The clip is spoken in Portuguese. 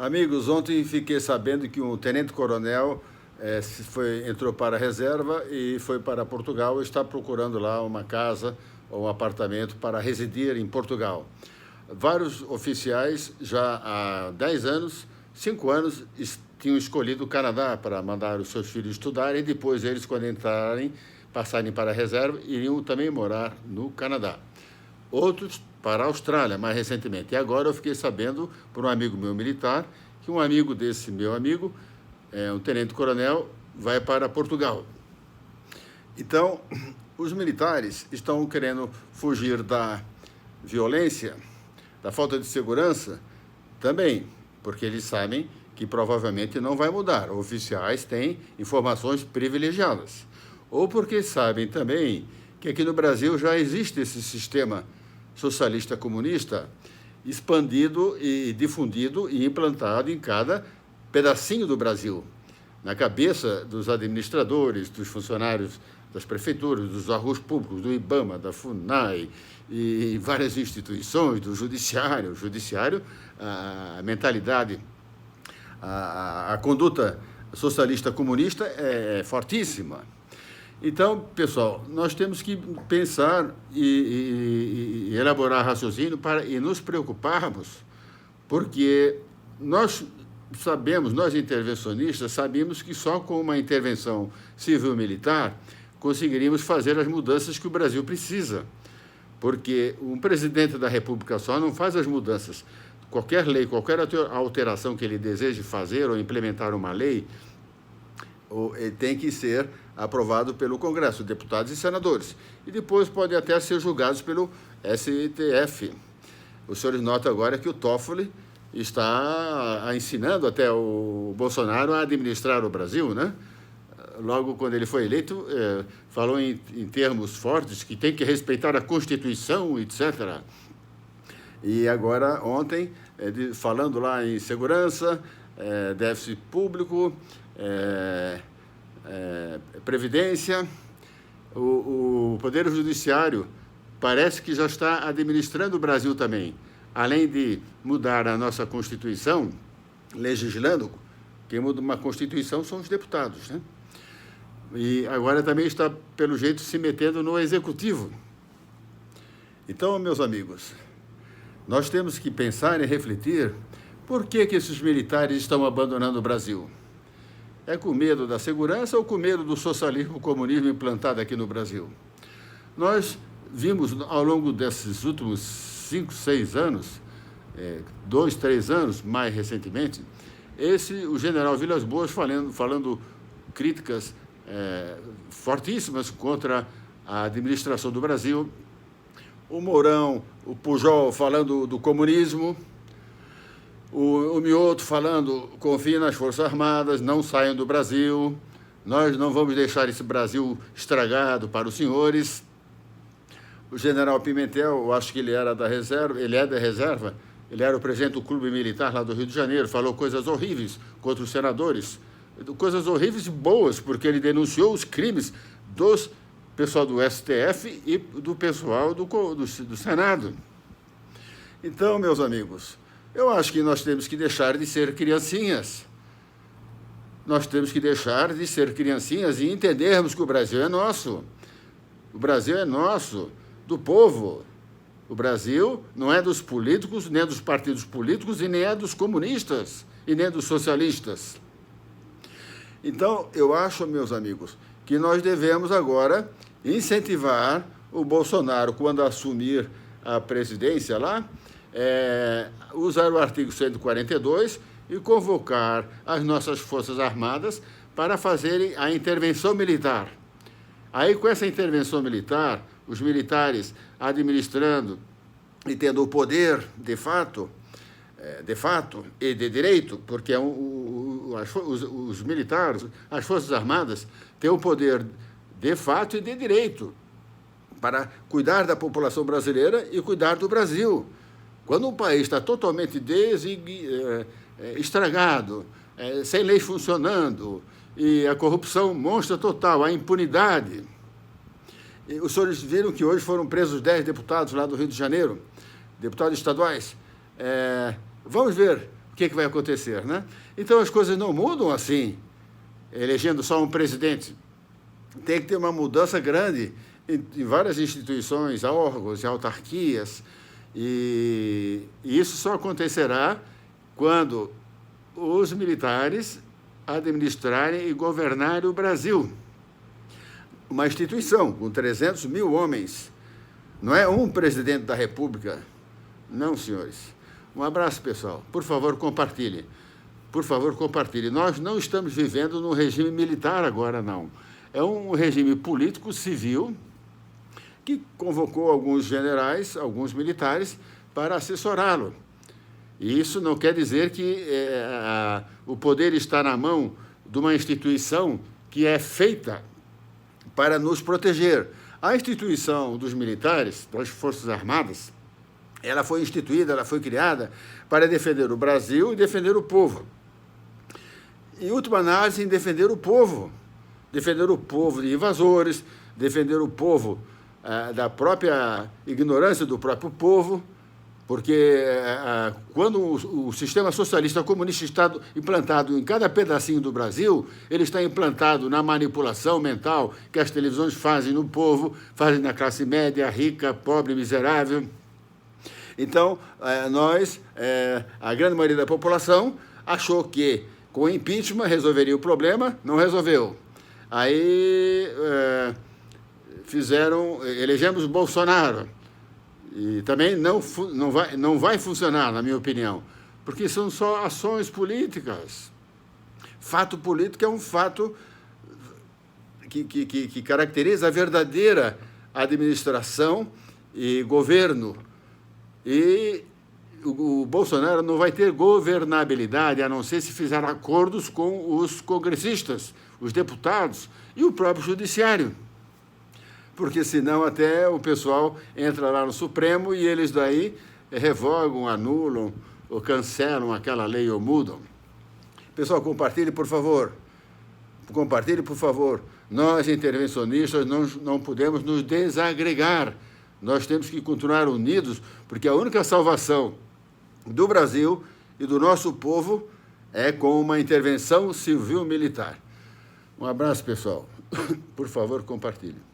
Amigos, ontem fiquei sabendo que um tenente-coronel entrou para a reserva e foi para Portugal e está procurando lá uma casa ou um apartamento para residir em Portugal. Vários oficiais já há 10 anos, 5 anos, tinham escolhido o Canadá para mandar os seus filhos estudarem e depois eles, quando entrarem, passarem para a reserva, iriam também morar no Canadá. Outros para a Austrália, mais recentemente. E agora eu fiquei sabendo, por um amigo meu militar, que um amigo desse meu amigo, um tenente-coronel, vai para Portugal. Então, os militares estão querendo fugir da violência, da falta de segurança, também, porque eles sabem que provavelmente não vai mudar. Oficiais têm informações privilegiadas. Ou porque sabem também que aqui no Brasil já existe esse sistema socialista comunista expandido e difundido e implantado em cada pedacinho do Brasil, na cabeça dos administradores, dos funcionários das prefeituras, dos órgãos públicos, do IBAMA, da FUNAI e várias instituições, do judiciário. O judiciário, a mentalidade, a conduta socialista comunista é fortíssima. Então, pessoal, nós temos que pensar e elaborar raciocínio e nos preocuparmos, porque nós sabemos, nós intervencionistas, sabemos que só com uma intervenção civil-militar conseguiríamos fazer as mudanças que o Brasil precisa, porque um presidente da República só não faz as mudanças. Qualquer lei, qualquer alteração que ele deseje fazer ou implementar uma lei, ele tem que ser aprovado pelo Congresso, deputados e senadores. E depois pode até ser julgados pelo STF. Os senhores notam agora que o Toffoli está ensinando até o Bolsonaro a administrar o Brasil, né? Logo, quando ele foi eleito, falou em termos fortes que tem que respeitar a Constituição, etc. E agora, ontem, falando lá em segurança, déficit público, Previdência, o Poder Judiciário parece que já está administrando o Brasil também. Além de mudar a nossa Constituição, legislando, quem muda uma Constituição são os deputados, né? E agora também está, pelo jeito, se metendo no Executivo. Então, meus amigos, nós temos que pensar e refletir por que esses militares estão abandonando o Brasil. É com medo da segurança ou com medo do socialismo, comunismo implantado aqui no Brasil? Nós vimos, ao longo desses últimos 5, 6 anos, 2, 3 anos, mais recentemente, o general Vilas Boas falando críticas fortíssimas contra a administração do Brasil, o Mourão, o Pujol falando do comunismo, o Mioto falando, confiem nas Forças Armadas, não saiam do Brasil, nós não vamos deixar esse Brasil estragado para os senhores. O general Pimentel, eu acho que ele era da reserva, ele é da reserva, ele era o presidente do Clube Militar lá do Rio de Janeiro, falou coisas horríveis contra os senadores, coisas horríveis e boas, porque ele denunciou os crimes dos pessoal do STF e do pessoal do Senado. Então, meus amigos, eu acho que nós temos que deixar de ser criancinhas. Nós temos que deixar de ser criancinhas e entendermos que o Brasil é nosso. O Brasil é nosso, do povo. O Brasil não é dos políticos, nem dos partidos políticos, e nem é dos comunistas, e nem dos socialistas. Então, eu acho, meus amigos, que nós devemos agora incentivar o Bolsonaro, quando assumir a presidência lá, usar o artigo 142 e convocar as nossas Forças Armadas para fazerem a intervenção militar. Aí, com essa intervenção militar, os militares administrando e tendo o poder de fato e de direito, porque os militares, as Forças Armadas, têm o poder de fato e de direito para cuidar da população brasileira e cuidar do Brasil. Quando um país está totalmente estragado, sem leis funcionando, e a corrupção monstra total, a impunidade. E os senhores viram que hoje foram presos 10 deputados lá do Rio de Janeiro, deputados estaduais. Vamos ver o que vai acontecer, né? Então, as coisas não mudam assim, elegendo só um presidente. Tem que ter uma mudança grande em várias instituições, órgãos e autarquias, e isso só acontecerá quando os militares administrarem e governarem o Brasil. Uma instituição com 300 mil homens, não é um presidente da República. Não, senhores. Um abraço, pessoal. Por favor, compartilhe. Por favor, compartilhe. Nós não estamos vivendo num regime militar agora, não. É um regime político-civil que convocou alguns generais, alguns militares, para assessorá-lo. E isso não quer dizer que o poder está na mão de uma instituição que é feita para nos proteger. A instituição dos militares, das Forças Armadas, ela foi instituída, ela foi criada para defender o Brasil e defender o povo. Em última análise, em defender o povo de invasores, defender o povo da própria ignorância do próprio povo, porque quando o sistema socialista comunista está implantado em cada pedacinho do Brasil, ele está implantado na manipulação mental que as televisões fazem no povo, fazem na classe média, rica, pobre, miserável. Então, a grande maioria da população achou que com o impeachment resolveria o problema, não resolveu. Aí elegemos Bolsonaro. E também não vai funcionar, na minha opinião, porque são só ações políticas. Fato político é um fato que caracteriza a verdadeira administração e governo. E o Bolsonaro não vai ter governabilidade, a não ser se fizer acordos com os congressistas, os deputados e o próprio judiciário. Porque senão até o pessoal entra lá no Supremo e eles daí revogam, anulam ou cancelam aquela lei ou mudam. Pessoal, compartilhe, por favor. Compartilhe, por favor. Nós, intervencionistas, não podemos nos desagregar. Nós temos que continuar unidos, porque a única salvação do Brasil e do nosso povo é com uma intervenção civil-militar. Um abraço, pessoal. Por favor, compartilhe.